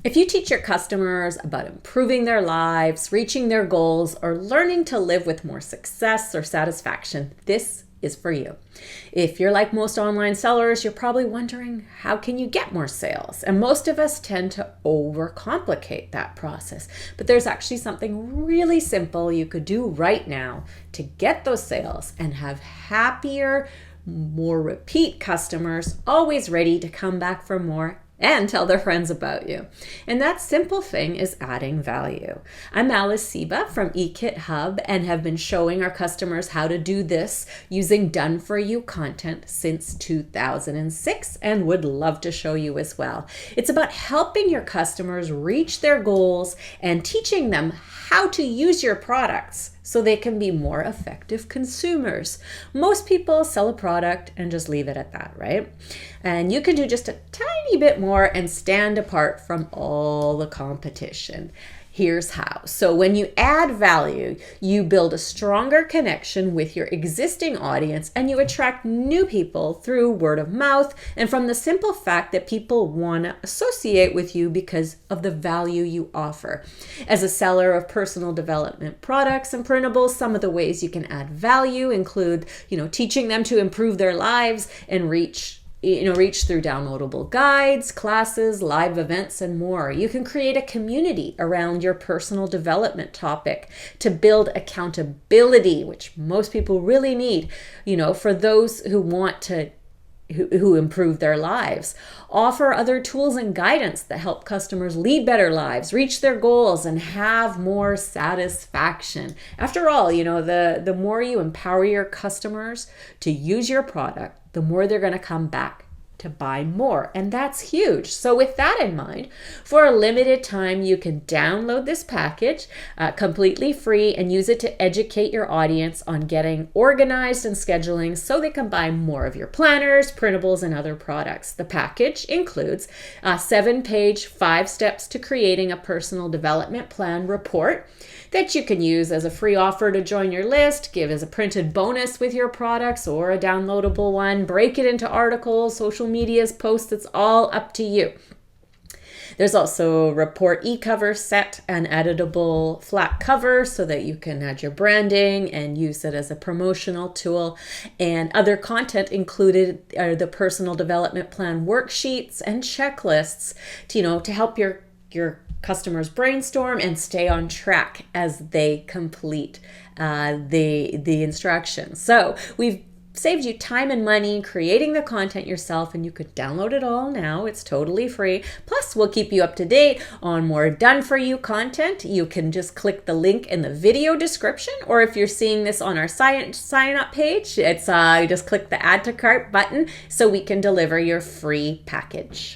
If you teach your customers about improving their lives, reaching their goals, or learning to live with more success or satisfaction, this is for you. If you're like most online sellers, you're probably wondering, how can you get more sales? And most of us tend to overcomplicate that process. But there's actually something really simple you could do right now to get those sales and have happier, more repeat customers, always ready to come back for more and tell their friends about you. And that simple thing is adding value. I'm Alice Seba from eKit Hub and have been showing our customers how to do this using done-for-you content since 2006 and would love to show you as well. It's about helping your customers reach their goals and teaching them how to use your products so they can be more effective consumers. Most people sell a product and just leave it at that, right? And you can do just a tiny bit more and stand apart from all the competition. Here's how. So when you add value, you build a stronger connection with your existing audience and you attract new people through word of mouth and from the simple fact that people want to associate with you because of the value you offer. As a seller of personal development products and printables, some of the ways you can add value include, teaching them to improve their lives and reach through downloadable guides, classes, live events, and more. You can create a community around your personal development topic to build accountability, which most people really need, for those who want to who improve their lives. Offer other tools and guidance that help customers lead better lives, reach their goals, and have more satisfaction. After all, the more you empower your customers to use your product, the more they're going to come back to buy more. And that's huge. So with that in mind, for a limited time, you can download this package completely free and use it to educate your audience on getting organized and scheduling so they can buy more of your planners, printables, and other products. The package includes a 7-page 5 steps to creating a personal development plan report that you can use as a free offer to join your list, give as a printed bonus with your products or a downloadable one, break it into articles, social medias, posts, it's all up to you. There's also a report e-cover set, an editable flat cover so that you can add your branding and use it as a promotional tool. And other content included are the personal development plan worksheets and checklists to help your customers brainstorm and stay on track as they complete the instructions. So we've saved you time and money creating the content yourself, and you could download it all now. It's totally free. Plus, we'll keep you up to date on more done-for-you content. You can just click the link in the video description, or if you're seeing this on our sign-up page, it's just click the Add to Cart button so we can deliver your free package.